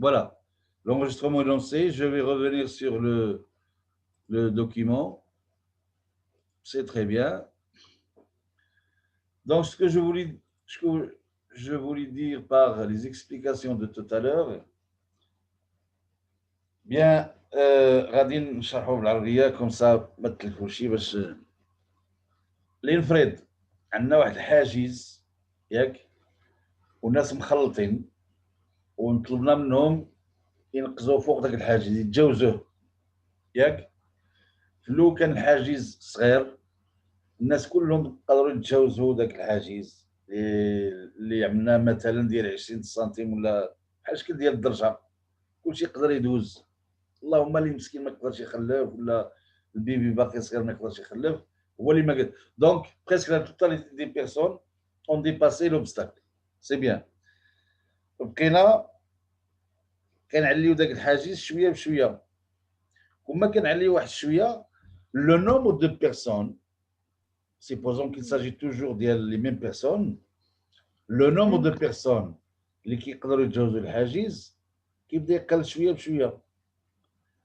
Voilà. L'enregistrement est lancé. Je vais revenir sur le document. C'est très bien. Donc, ce que je voulais dire par les explications de tout à l'heure, bien, غادي نشرحوا بالعربية كوم سا ما تلفوش باش لنفرض عندنا واحد الحاجز ياك والناس مخلطين ونطلبنا منهم ينقزوا فوق ذاك الحاجز يتجاوزوه ياك لو كان الحاجز صغير الناس كلهم قدروا يتجاوزوا ذاك الحاجز اللي عملناه مثلا ديال 20 سنتيم ولا بحال شكل ديال الدرجه كلشي يقدر يدوز اللهم اللي مسكين ما يقدرش يخلف ولا البيبي باقي صغير ما يقدرش يخلف هو اللي ما قد دونك بريسك لا توتاليتي دي بيرسون اون ديباسي لوبستاكل سي بيان بقينا كنعليو داك الحاجز شويه بشويه وما كنعليو واحد شويه لو نومبر دو بيرسون supposons qu'il s'agit toujours des mêmes personnes, le nombre de personnes اللي كيقدروا يتجاوزوا الحاجز كيبدا يقل شويه بشويه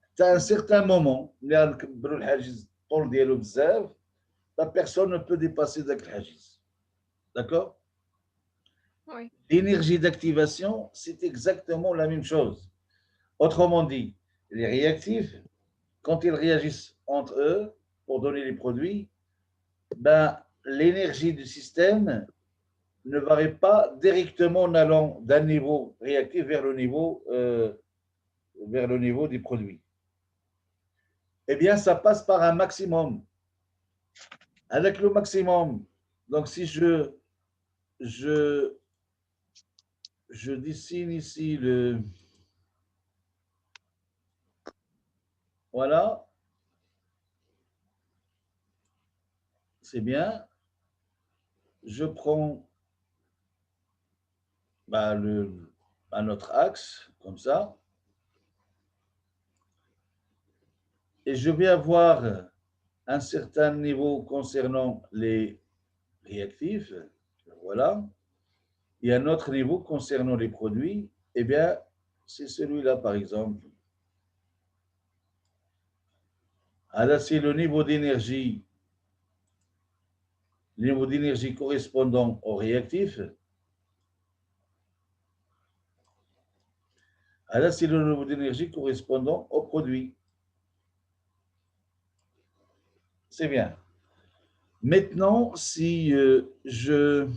حتى ان سيغتان مومون ملي غنكبروا الحاجز الطول ديالو بزاف لا بيرسون نو بو ديباسي داك الحاجز داكور Oui. l'énergie d'activation c'est exactement la même chose autrement dit les réactifs quand ils réagissent entre eux pour donner les produits ben l'énergie du système ne varie pas directement en allant d'un niveau réactif vers le niveau du produit. Eh bien, ça passe par un maximum. Avec le maximum, donc si je, je dessine ici le... Voilà, c'est bien. Je prends un autre axe, comme ça. Et je vais avoir un certain niveau concernant les réactifs. Voilà. Et un autre niveau concernant les produits, eh bien, c'est celui-là, par exemple. Alors, c'est le niveau d'énergie correspondant au réactif. Alors, c'est le niveau d'énergie correspondant au produit. C'est bien. Maintenant, si je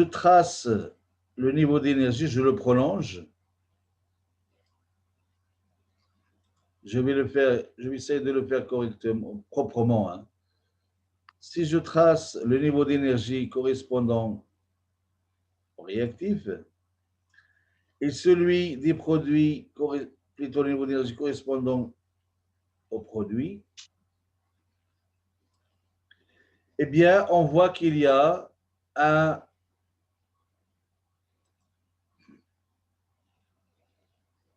trace le niveau d'énergie, je le prolonge. Je vais essayer de le faire correctement, proprement. Hein. Si je trace le niveau d'énergie correspondant au réactif et celui des produits, plutôt le niveau d'énergie correspondant au produit, eh bien, on voit qu'il y a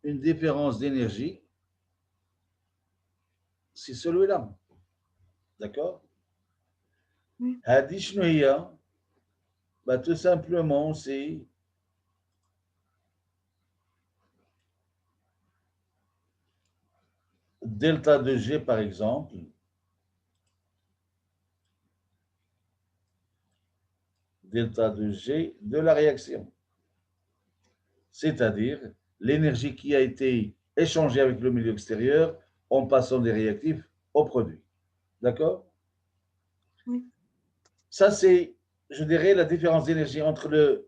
une différence d'énergie. C'est celui-là. D'accord? هذه شنو هي؟ Tout simplement, c'est delta de G, par exemple. Delta de G de la réaction. C'est-à-dire l'énergie qui a été échangée avec le milieu extérieur en passant des réactifs au produit. D'accord? Oui. Ça, c'est, je dirais, la différence d'énergie entre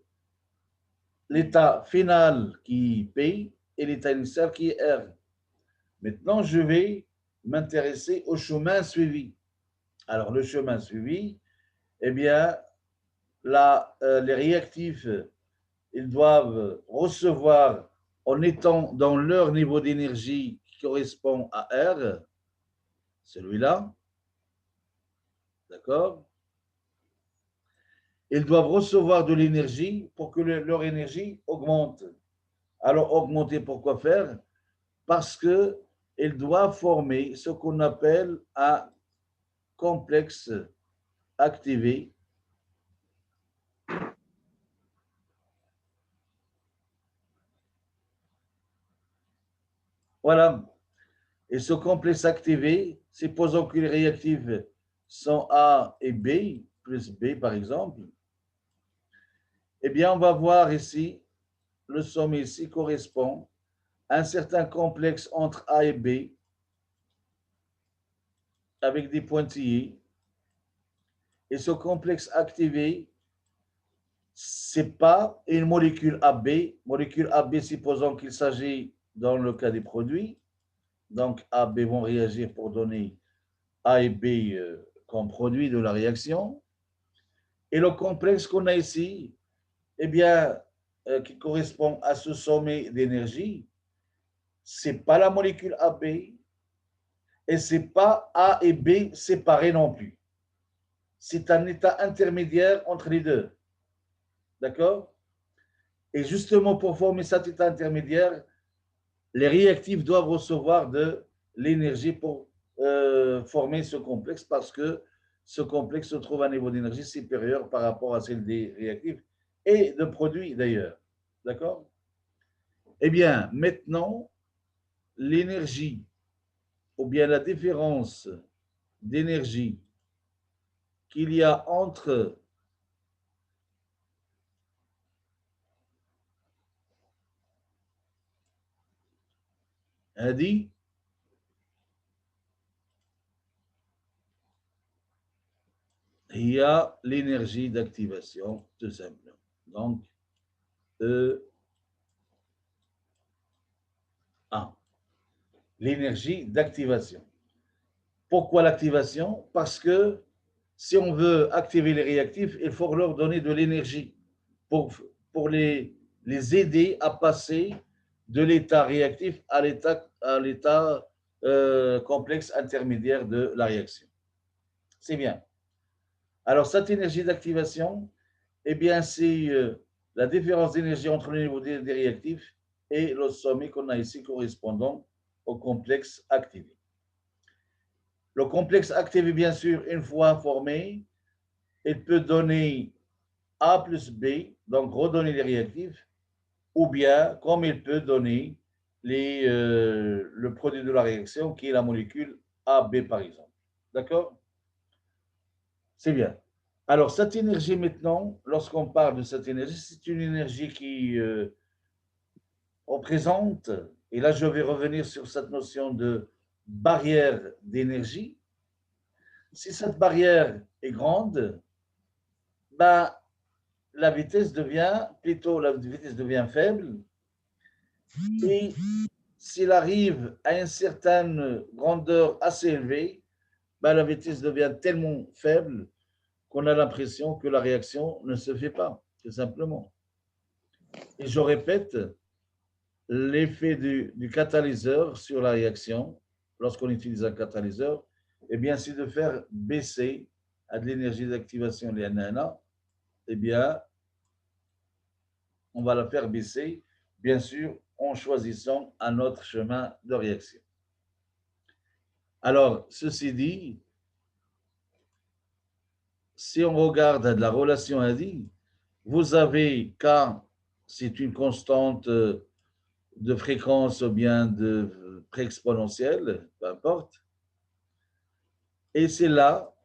l'état final qui est P et l'état initial qui est R. Maintenant, je vais m'intéresser au chemin suivi. Alors, le chemin suivi, eh bien, les réactifs, ils doivent recevoir, en étant dans leur niveau d'énergie qui correspond à R, celui-là, d'accord? Ils doivent recevoir de l'énergie pour que leur énergie augmente. Alors, augmenter, pourquoi faire? Parce qu'ils doivent former ce qu'on appelle un complexe activé Voilà. Et ce complexe activé, supposons que les réactifs sont A et B, plus B par exemple, eh bien, on va voir ici, le sommet ici correspond à un certain complexe entre A et B, avec des pointillés. Et ce complexe activé, ce n'est pas une molécule AB. Molécule AB, supposons qu'il s'agit dans le cas des produits. Donc, A, B vont réagir pour donner A et B comme produit de la réaction. Et le complexe qu'on a ici, eh bien, qui correspond à ce sommet d'énergie, ce n'est pas la molécule AB et ce n'est pas A et B séparés non plus. C'est un état intermédiaire entre les deux. D'accord? Et justement, pour former cet état intermédiaire, les réactifs doivent recevoir de l'énergie pour former ce complexe parce que ce complexe se trouve à un niveau d'énergie supérieur par rapport à celle des réactifs et de produits d'ailleurs. D'accord? Eh bien, maintenant, l'énergie ou bien la différence d'énergie qu'il y a entre هذه هي l'énergie d'activation tout simplement. Donc, E1. L'énergie d'activation. Pourquoi l'activation? Parce que si on veut activer les réactifs, il faut leur donner de l'énergie pour les aider à passer de l'état réactif à l'état complexe intermédiaire de la réaction. C'est bien. Alors, cette énergie d'activation, eh bien, c'est la différence d'énergie entre le niveau des réactifs et le sommet qu'on a ici correspondant au complexe activé. Le complexe activé, bien sûr, une fois formé, il peut donner A plus B, donc redonner les réactifs, ou bien, comme il peut donner le produit de la réaction, qui est la molécule AB, par exemple. D'accord? C'est bien. Alors, cette énergie maintenant, lorsqu'on parle de cette énergie, c'est une énergie qui représente, et là je vais revenir sur cette notion de barrière d'énergie. Si cette barrière est grande, ben, la vitesse devient, plutôt la vitesse devient faible, et s'il arrive à une certaine grandeur assez élevée, ben, la vitesse devient tellement faible qu'on a l'impression que la réaction ne se fait pas, tout simplement. Et je répète, l'effet du catalyseur sur la réaction, lorsqu'on utilise un catalyseur, eh bien, c'est de faire baisser à de l'énergie d'activation les NANA, eh bien, on va la faire baisser, bien sûr, en choisissant un autre chemin de réaction. Alors, ceci dit, si on regarde la relation ADI, vous avez K, c'est une constante de fréquence ou bien de pré-exponentielle, peu importe. Et c'est là,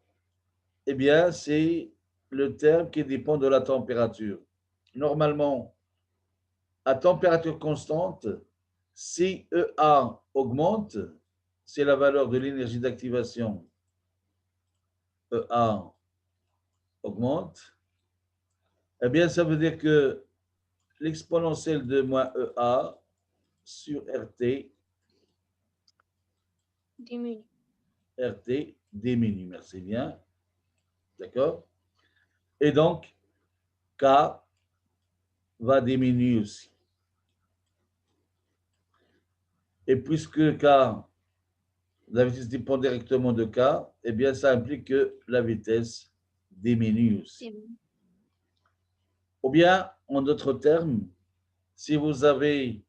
eh bien, c'est le terme qui dépend de la température. Normalement, à température constante, si EA augmente, c'est la valeur de l'énergie d'activation. EA augmente, eh bien, ça veut dire que l'exponentielle de moins EA sur diminue. RT diminue. Merci bien. D'accord? Et donc, K va diminuer aussi. Et puisque K, la vitesse dépend directement de K, eh bien, ça implique que la vitesse diminue aussi. Diminue. Ou bien, en d'autres termes, si vous avez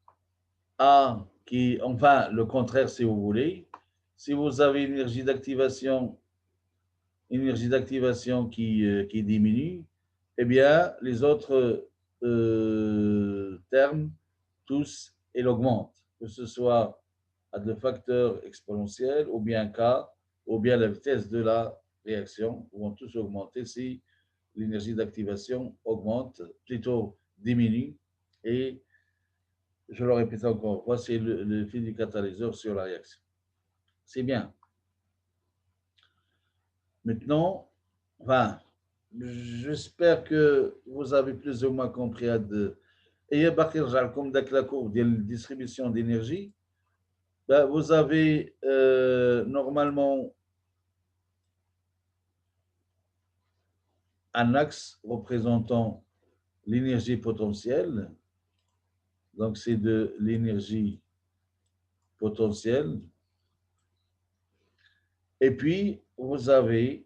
A qui, enfin, le contraire si vous voulez, si vous avez une énergie d'activation qui diminue, eh bien, les autres termes, tous, elle augmente, que ce soit le facteur exponentiel, ou bien K, ou bien la vitesse de la réaction, vont tous augmenter si l'énergie d'activation augmente, plutôt diminue, et je le répète encore une fois, c'est l'effet du catalyseur sur la réaction. C'est bien. Maintenant, enfin, j'espère que vous avez plus ou moins compris. Et comme la courbe de distribution d'énergie, ben, vous avez normalement un axe représentant l'énergie potentielle. Donc, c'est de l'énergie potentielle. Et puis, vous avez...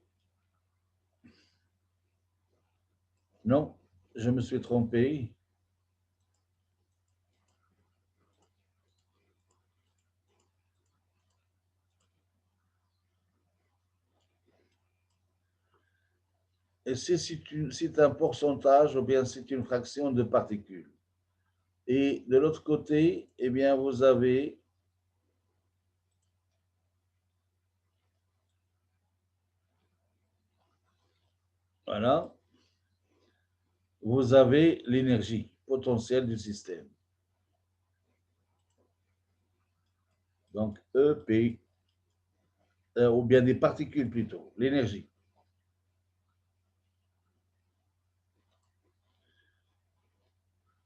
Non, je me suis trompé. Et c'est un pourcentage ou bien c'est une fraction de particules. Et de l'autre côté, eh bien, vous avez voilà, vous avez l'énergie potentielle du système. Donc, EP, ou bien des particules plutôt, l'énergie.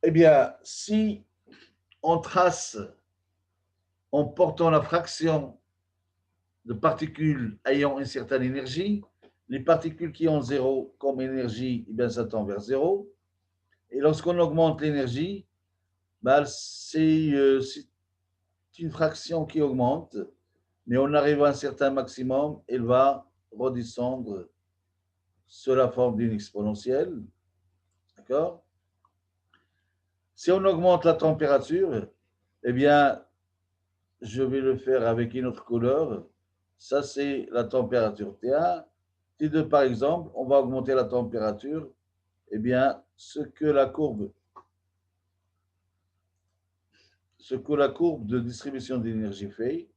Eh bien, si on trace en portant la fraction de particules ayant une certaine énergie, les particules qui ont zéro comme énergie, eh bien, ça tend vers zéro. Et lorsqu'on augmente l'énergie, ben, c'est une fraction qui augmente, mais on arrive à un certain maximum, elle va redescendre sous la forme d'une exponentielle. D'accord? Si on augmente la température, eh bien, je vais le faire avec une autre couleur. Ça, c'est la température T1. T2, par exemple, on va augmenter la température. Eh bien, ce que la courbe de distribution d'énergie fait,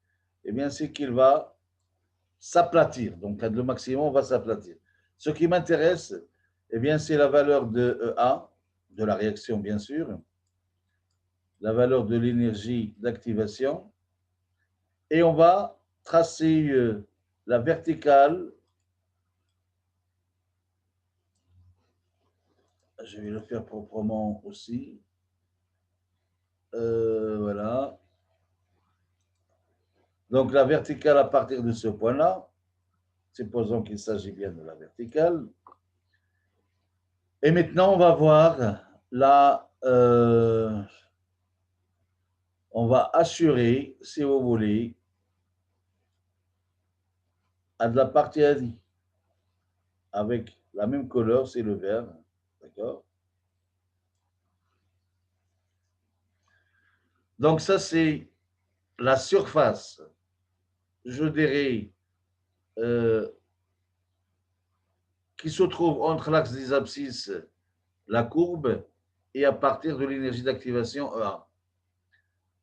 eh bien, c'est qu'il va s'aplatir. Donc, le maximum va s'aplatir. Ce qui m'intéresse, eh bien, c'est la valeur de EA, de la réaction, bien sûr, la valeur de l'énergie d'activation, et on va tracer la verticale. Je vais le faire proprement aussi. Voilà. Donc, la verticale à partir de ce point-là, supposons qu'il s'agit bien de la verticale. Et maintenant, on va voir on va assurer, si vous voulez, à de la partie ADI avec la même couleur, c'est le vert. D'accord? Donc, ça, c'est la surface, je dirais, qui se trouve entre l'axe des abscisses, la courbe, et à partir de l'énergie d'activation EA.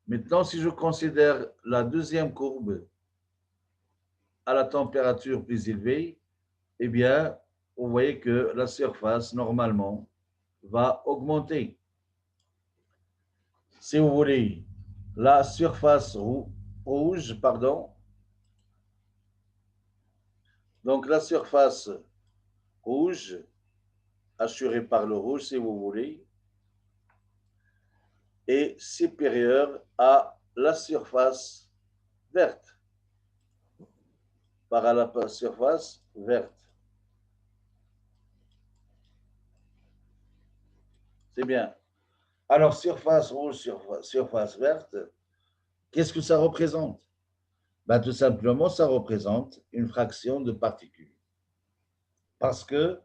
Maintenant, si je considère la deuxième courbe à la température plus élevée, eh bien, vous voyez que la surface, normalement, va augmenter. Si vous voulez, la surface rouge, pardon, donc la surface rouge, assurée par le rouge, si vous voulez, est supérieure à la surface verte, par à la surface verte. C'est bien. Alors, surface rouge, surface verte, qu'est-ce que ça représente? Ben, tout simplement, ça représente une fraction de particules. Parce que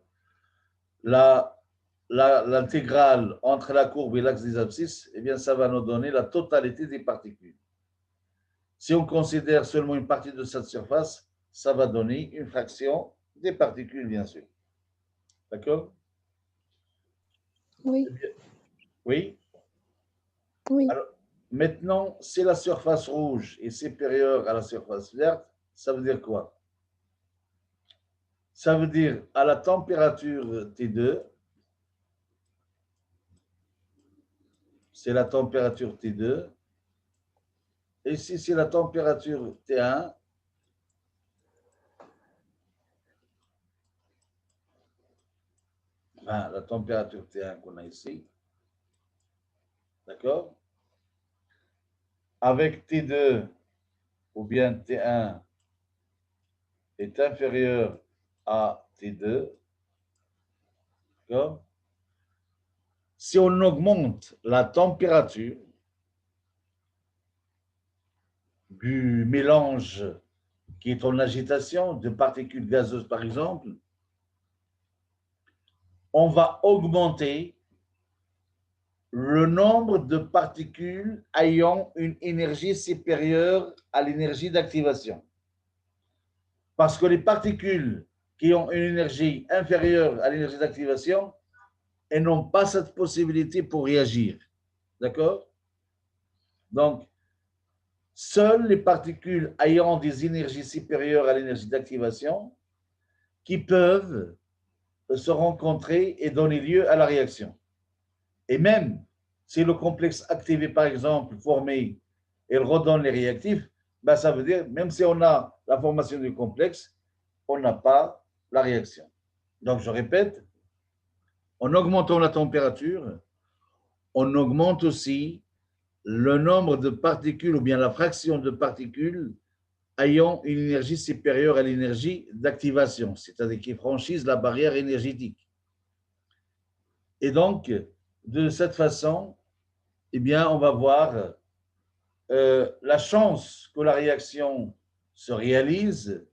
l'intégrale entre la courbe et l'axe des abscisses, eh bien, ça va nous donner la totalité des particules. Si on considère seulement une partie de cette surface, ça va donner une fraction des particules, bien sûr. D'accord? Oui. Oui? Oui. Alors, Maintenant, si la surface rouge est supérieure à la surface verte, ça veut dire quoi? Ça veut dire à la température T2, c'est la température T2, et si c'est la température T1, enfin, la température T1 qu'on a ici, d'accord? Avec T2 ou bien T1 est inférieur à T2, d'accord? Si on augmente la température du mélange qui est en agitation de particules gazeuses, par exemple, on va augmenter le nombre de particules ayant une énergie supérieure à l'énergie d'activation. Parce que les particules qui ont une énergie inférieure à l'énergie d'activation, elles n'ont pas cette possibilité pour réagir. D'accord? Donc, seules les particules ayant des énergies supérieures à l'énergie d'activation qui peuvent se rencontrer et donner lieu à la réaction. Et même si le complexe activé, par exemple, formé, il redonne les réactifs, ben ça veut dire, même si on a la formation du complexe, on n'a pas la réaction. Donc, je répète, en augmentant la température, on augmente aussi le nombre de particules ou bien la fraction de particules ayant une énergie supérieure à l'énergie d'activation, c'est-à-dire qui franchissent la barrière énergétique. Et donc, de cette façon, eh bien, on va voir la chance que la réaction se réalise,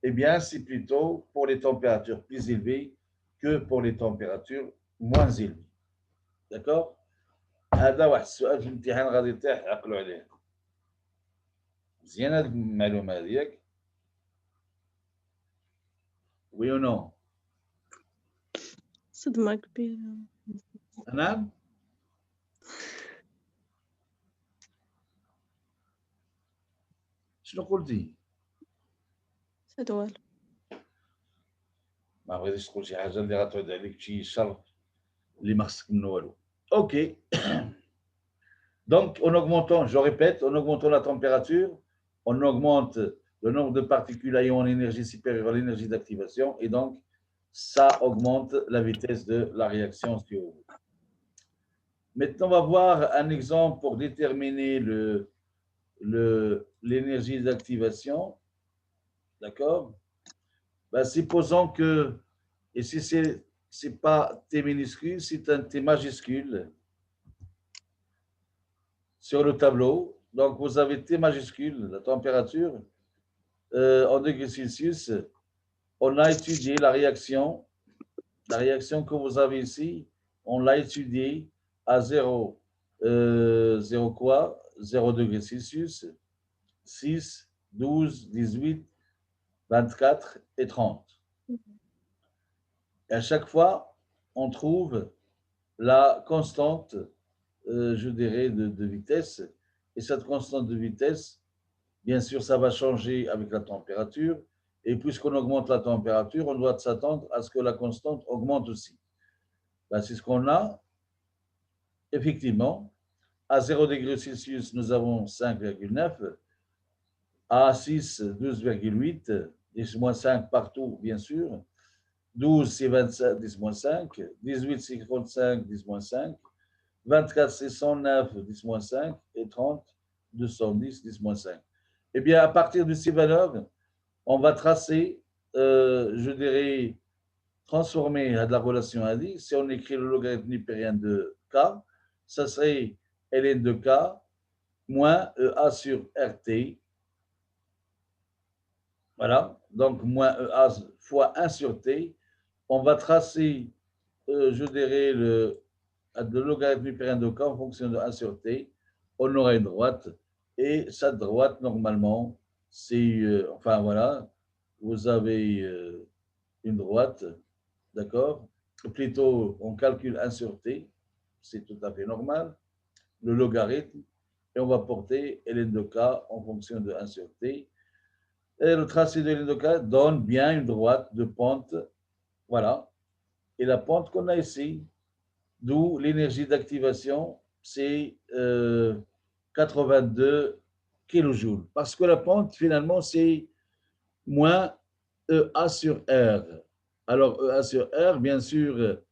eh bien, c'est plutôt pour les températures plus élevées que pour les températures moins élevées. d'accord؟ هذا واحد السؤال في الامتحان غادي يطيح عقلوا عليه. مزيان هذه المعلومه هذه ياك؟ وي او نو؟ صدمة كبيرة. نعم؟ شنو قلتي؟ صد والو. ما بغيتيش تقول شي حاجه اللي غتعود عليك شي شر اللي ما خصك منه والو. اوكي. Donc, en augmentant, je répète, en augmentant la température, on augmente le nombre de particules ayant une énergie supérieure à l'énergie d'activation et donc, ça augmente la vitesse de la réaction sur vous. Maintenant, on va voir un exemple pour déterminer l'énergie d'activation. D'accord? Ben, supposons que, et si ce n'est pas T minuscule, c'est un T majuscule sur le tableau. Donc, vous avez T majuscule, la température, en degrés Celsius. On a étudié la réaction que vous avez ici, on l'a étudiée à 0, 0 quoi? 0 degrés Celsius, 6, 12, 18, 24 et 30. Et à chaque fois, on trouve la constante, je dirais, de vitesse. Et cette constante de vitesse, bien sûr, ça va changer avec la température. Et puisqu'on augmente la température, on doit s'attendre à ce que la constante augmente aussi. Ben, c'est ce qu'on a. Effectivement, à 0 degré Celsius, nous avons 5,9. À 6, 12,8. 10-5 partout, bien sûr. 12, c'est 27, 10-5. 18, c'est 35, 10-5. 24, c'est 109, 10-5. Et 30, 210, 10-5. Eh bien, à partir de ces valeurs, on va tracer, je dirais, transformer de la relation à dit. Si on écrit le logarithme newtonien de K, ça serait ln de K moins EA sur RT. Voilà, donc moins EA fois 1 sur T. On va tracer, je dirais, le logarithme newtonien de K en fonction de 1 sur T. On aura une droite. Et cette droite, normalement, c'est, enfin voilà, vous avez une droite, d'accord? Plutôt, on calcule 1 sur T, c'est tout à fait normal, le logarithme, et on va porter ln de k en fonction de 1 sur t. Et le tracé de ln de k donne bien une droite de pente, voilà. Et la pente qu'on a ici, d'où l'énergie d'activation, c'est 82 kJ. Parce que la pente, finalement, c'est moins EA sur R. Alors, EA sur R, bien sûr,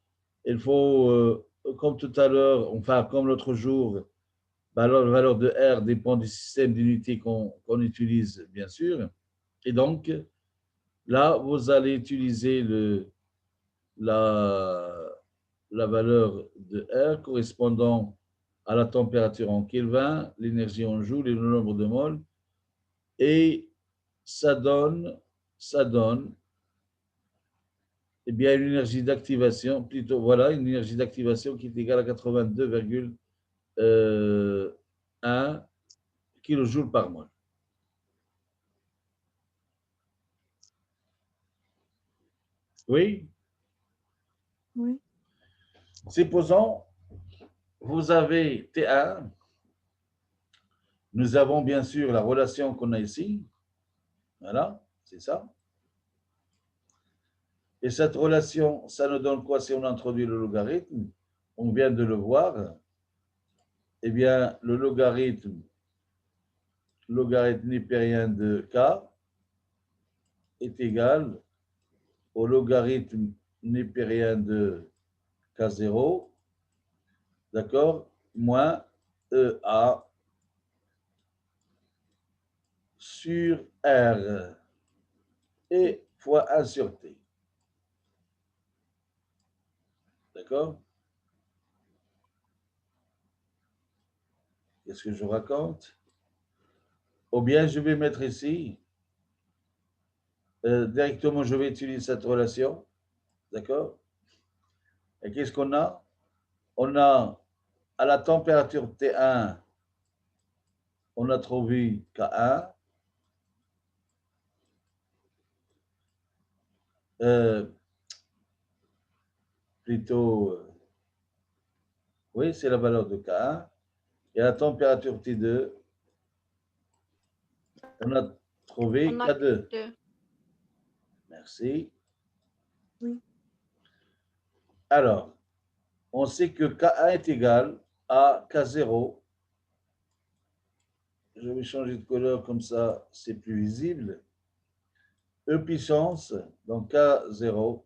il faut, comme tout à l'heure, enfin, comme l'autre jour, la valeur de R dépend du système d'unité qu'on utilise, bien sûr. Et donc, là, vous allez utiliser la valeur de R correspondant à la température en Kelvin, l'énergie en joule et le nombre de moles. Et ça donne eh bien, une énergie d'activation, plutôt, voilà, une énergie d'activation qui est égale à 82,1 kJ par mol. Oui? Oui. Supposons, vous avez T1, nous avons bien sûr la relation qu'on a ici, voilà, c'est ça. Et cette relation, ça nous donne quoi si on introduit le logarithme? On vient de le voir. Eh bien, le logarithme népérien de k est égal au logarithme népérien de k0, d'accord, moins EA sur R et fois 1 sur T. D'accord? Qu'est-ce que je raconte? Ou bien je vais mettre ici, directement je vais utiliser cette relation, d'accord? Et qu'est-ce qu'on a? On a à la température T1, on a trouvé K1. Plutôt, oui, c'est la valeur de K1. Et à la température T2, on a trouvé On a K2. deux. Merci. Oui. Alors, on sait que K1 est égal à K0. Je vais changer de couleur comme ça, c'est plus visible. E puissance, donc K0,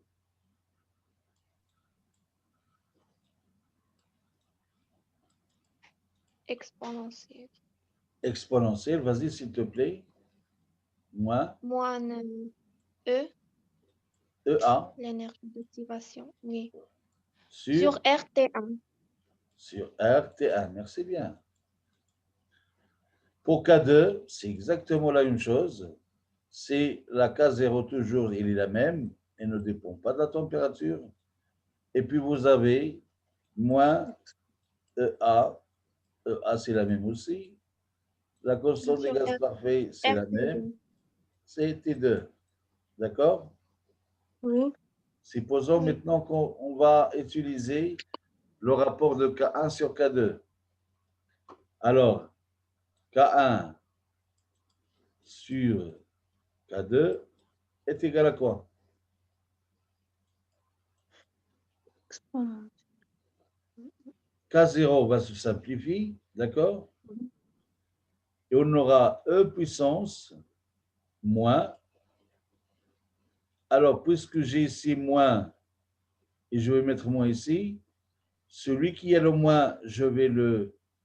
Exponentielle. exponentielle, vas-y s'il te plaît, moins Moins E, EA l'énergie d'activation, oui. sur Sur RT1. R T1. Merci bien. Pour K2, c'est exactement la même chose. C'est la K0 toujours, il est la même, elle ne dépend pas de la température. Et puis vous avez moins EA, EA c'est la même aussi. La constante des Sur gaz parfaits, c'est la même, RT2. c'est T2. D'accord? Oui. Supposons Oui. maintenant qu'on va utiliser le rapport de K1 sur K2. Alors, K1 sur K2 est égal à quoi? Exponentielle. K0 va se simplifier, d'accord? Oui. Et on aura E puissance moins. Alors, puisque j'ai ici moins, et je vais mettre moins ici, celui qui a le moins, je vais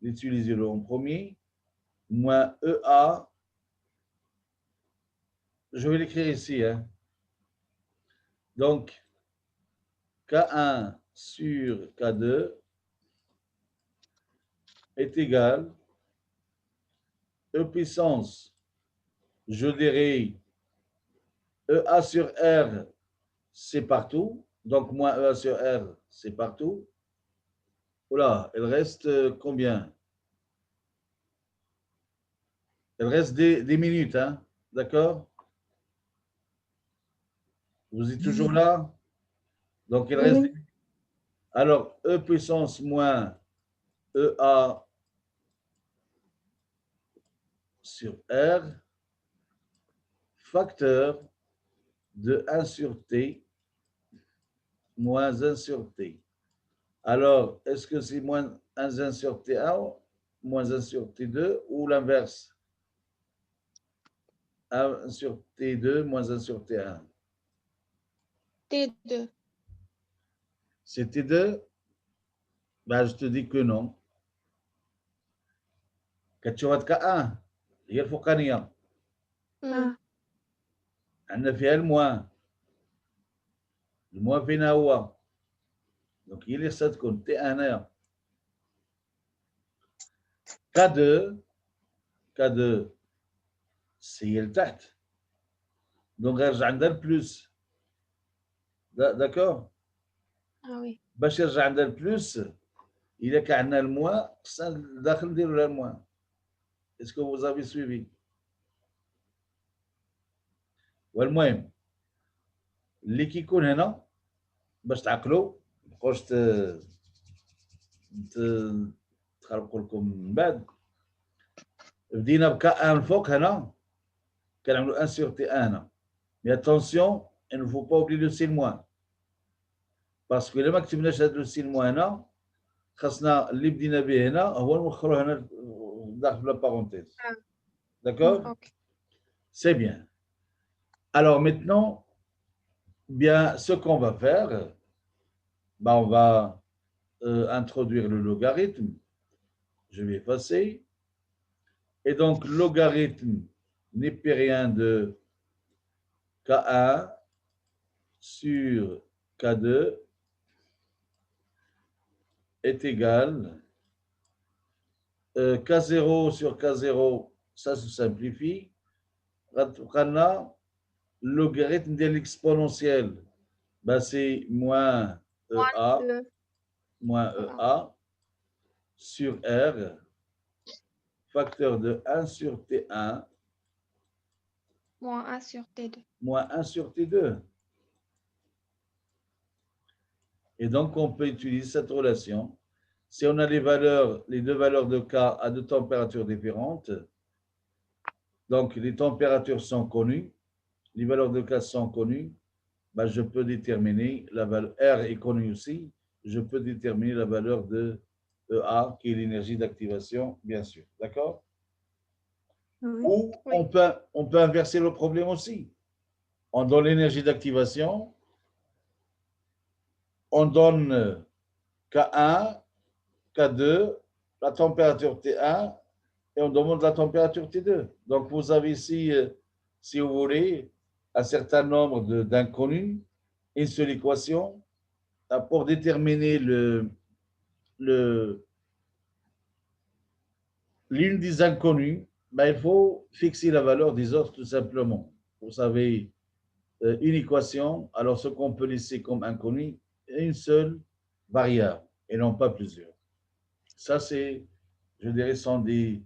l'utiliser en premier, moins EA, je vais l'écrire ici. Hein. Donc, K1 sur K2 est égal E puissance, je dirais EA sur R, c'est partout. Donc, moins EA sur R, c'est partout. Oula, il reste combien? Il reste des minutes, hein? D'accord? Vous êtes toujours là? Donc, il reste. Oui. Alors, E puissance moins EA sur R, facteur de 1 sur T moins 1 sur T. Alors, est-ce que c'est moins 1 sur T1, moins 1 sur T2 ou l'inverse? 1 sur T2 moins 1 sur T1. T2. C'est T2? Ben, je te dis que non. كتشوف K1 هي الفوقانية Hmm. عندنا فيها الموان فين هو دونك هي اللي خصها تكون T1 هنايا K2 هي لتحت دونك غيرجع عندها البلوس داكور Ah oui. باش يرجع عندها البلوس الا كان عندنا الموان خصنا لداخل نديرو لها الموان اسكو فوز افي سويفي والمهم اللي كيكون هنا باش تعقلوا مابقاوش تخربقوا لكم من بعد بدينا ب K1 الفوق هنا كنعملوا 1 sur T1 هنا مي اتونسيون il ne faut pas oublier le signe moins باسكو الا ما كتبناش هذا لو سين موان هنا خاصنا اللي بدينا به هنا هو نوخروه هنا داخل لا بارونتيز d'accord Ok. c'est bien alors maintenant bien ce qu'on va faire ben, on va introduire le logarithme je vais effacer et donc logarithme n'est plus rien de K1 sur K2 est égal K0 sur K0, ça se simplifie. Logarithme de l'exponentielle, ben c'est moins EA, Deux. moins EA sur R, facteur de 1 sur T1, Moins 1 sur T2. moins 1 sur T2. Et donc, on peut utiliser cette relation. Si on a les deux valeurs de K à deux températures différentes, donc les températures sont connues, les valeurs de K sont connues, ben je peux déterminer la valeur, R est connue aussi, je peux déterminer la valeur de EA, qui est l'énergie d'activation, bien sûr. D'accord? Oui. Ou Oui. on peut inverser le problème aussi. On donne l'énergie d'activation, on donne K1, K2, la température T1, et on demande la température T2. Donc, vous avez ici, si vous voulez, un certain nombre d'inconnus, une seule équation, pour déterminer l'une des inconnus, ben, il faut fixer la valeur des autres tout simplement. Vous savez, une équation, alors ce qu'on peut laisser comme inconnu, une seule variable et non pas plusieurs. Ça, c'est, je dirais, sont des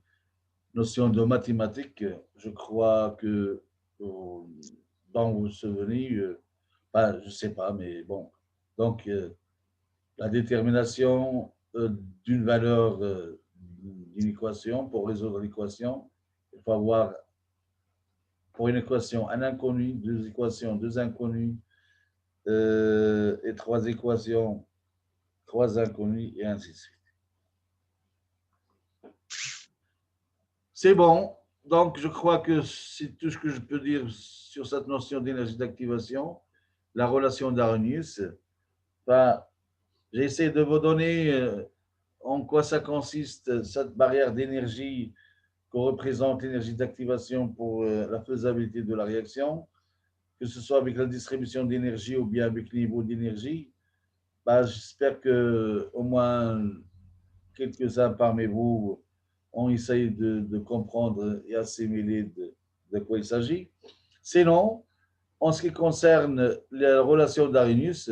notions de mathématiques. Je crois que dans vos souvenirs, je ne sais pas, mais bon. Donc, la détermination d'une valeur d'une équation, pour résoudre l'équation, il faut avoir pour une équation un inconnu, deux équations, deux inconnus, et trois équations, trois inconnus, et ainsi de suite. C'est bon. Donc, je crois que c'est tout ce que je peux dire sur cette notion d'énergie d'activation, la relation d'Arrhenius. Enfin, j'ai essayé de vous donner en quoi ça consiste, cette barrière d'énergie que représente l'énergie d'activation pour la faisabilité de la réaction, que ce soit avec la distribution d'énergie ou bien avec le niveau d'énergie. J'espère que au moins quelques-uns parmi vous ont essayé de comprendre et assimiler de quoi il s'agit. Sinon, en ce qui concerne la relation d'Arrhenius,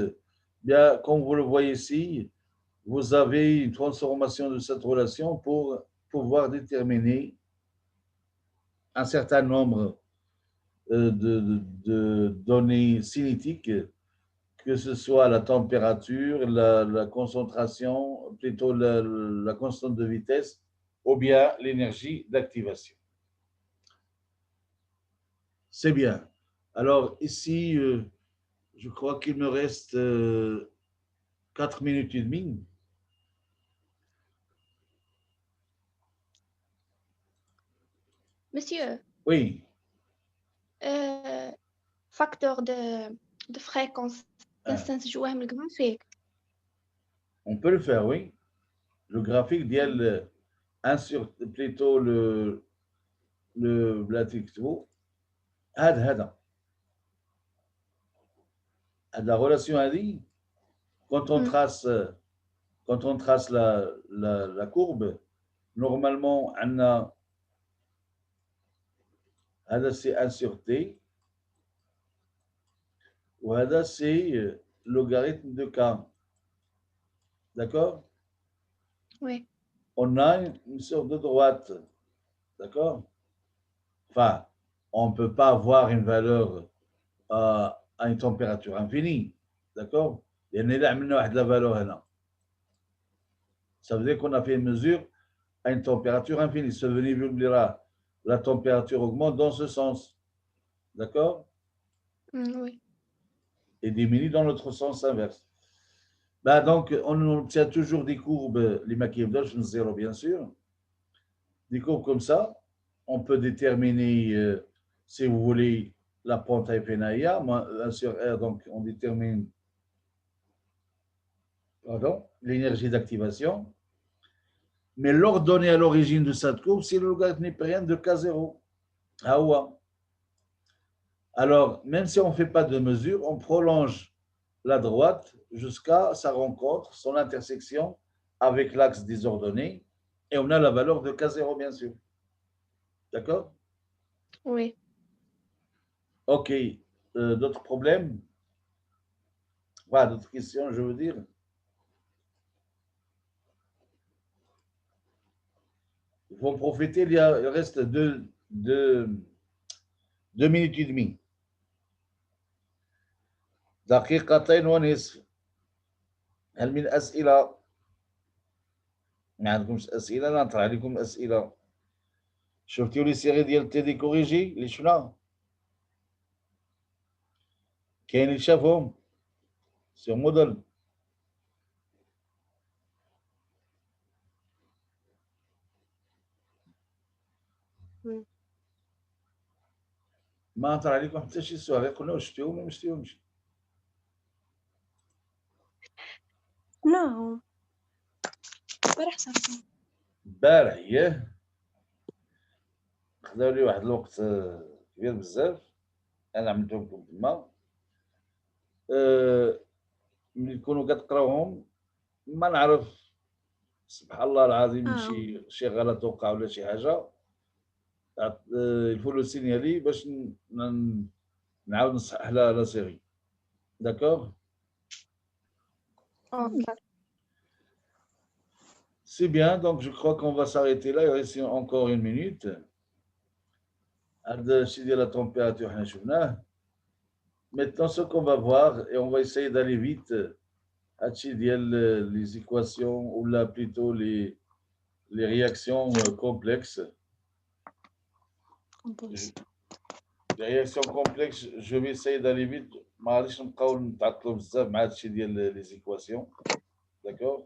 bien, comme vous le voyez ici, vous avez une transformation de cette relation pour pouvoir déterminer un certain nombre de données cinétiques, que ce soit la température, la concentration, plutôt la constante de vitesse, ou bien l'énergie d'activation. C'est bien. Alors ici, je crois qu'il me reste 4 minutes et demie. Monsieur, Oui, facteur de fréquence. Ah. نستنتجوه من الجرافيك. on peut le faire, oui. Le graphique ديال plutôt le بلاتيكتو هذا la relation هذه quand on trace la courbe normalement عندنا هذا c'est 1 sur t وهذا c'est logarithme de k. D'accord? Oui. On a une sorte de droite. D'accord? Enfin, on ne peut pas avoir une valeur à une température infinie. D'accord? Il y a la valeur là. Ça veut dire qu'on a fait une mesure à une température infinie. Ce venir dira la température augmente dans ce sens. D'accord? Oui. Et diminue dans l'autre sens inverse. Bah donc, on obtient toujours des courbes, les maquillage zéro bien sûr. Des courbes comme ça, on peut déterminer, si vous voulez, la pente FNAIA, 1 sur R, donc on détermine l'énergie d'activation. Mais l'ordonnée à l'origine de cette courbe, c'est le logarithme népérien de K0. Hawa. Alors, même si on ne fait pas de mesure, on prolonge la droite jusqu'à sa rencontre, son intersection avec l'axe des ordonnées, et on a la valeur de K0, bien sûr. D'accord? Oui. Ok. D'autres problèmes? Voilà, d'autres questions, je veux dire. Il faut en profiter, il reste 2 minutes et demie. دقيقتين ونصف. هل من أسئلة؟ ما عندكمش أسئلة؟ لا نطرح عليكم أسئلة. شفتوا لي سيري ديال تيدي كوريجي اللي شفنا؟ كاين اللي شافهم؟ سير موديل. ما نطرح عليكم حتى شي سؤال، غير قلنا واش شفتيهم ولا ما شفتيهمش. نعم. البارح صافي. البارح ياه خداو لي واحد الوقت كبير بزاف، انا عملتهم لكم تما. ملي تكونوا كتقراوهم ما نعرف، سبحان الله العظيم شي غلط وقع ولا شي حاجه، الفو لو سينيالي باش نعاود نصحح لا سيري. داكوغ؟ C'est bien, donc je crois qu'on va s'arrêter là. Il reste encore 1 minute. La température, maintenant, ce qu'on va voir, et on va essayer d'aller vite, les équations, ou là plutôt les réactions complexes. Les réactions complexes, je vais essayer d'aller vite. Les équations. D'accord?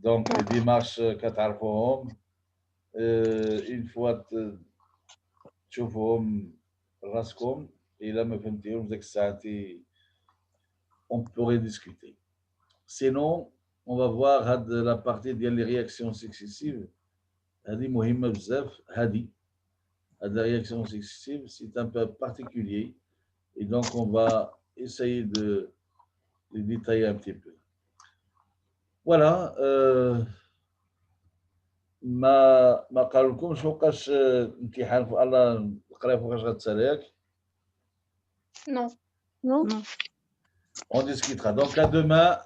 Donc, les démarches une fois تشوفوهم راسكم إلا ما فهمتيهم ديك الساعة on pourrait discuter. Sinon, on va voir la partie ديال les réactions successives. هذه مهمة بزاف. هذه la réaction successive, c'est un peu particulier et donc on va essayer de les détailler un petit peu. Voilà. ما قالولكمش فوقاش امتحان في الله القرايه فوقاش غتسالى ياك؟ Non. Non. On discutera. Donc à demain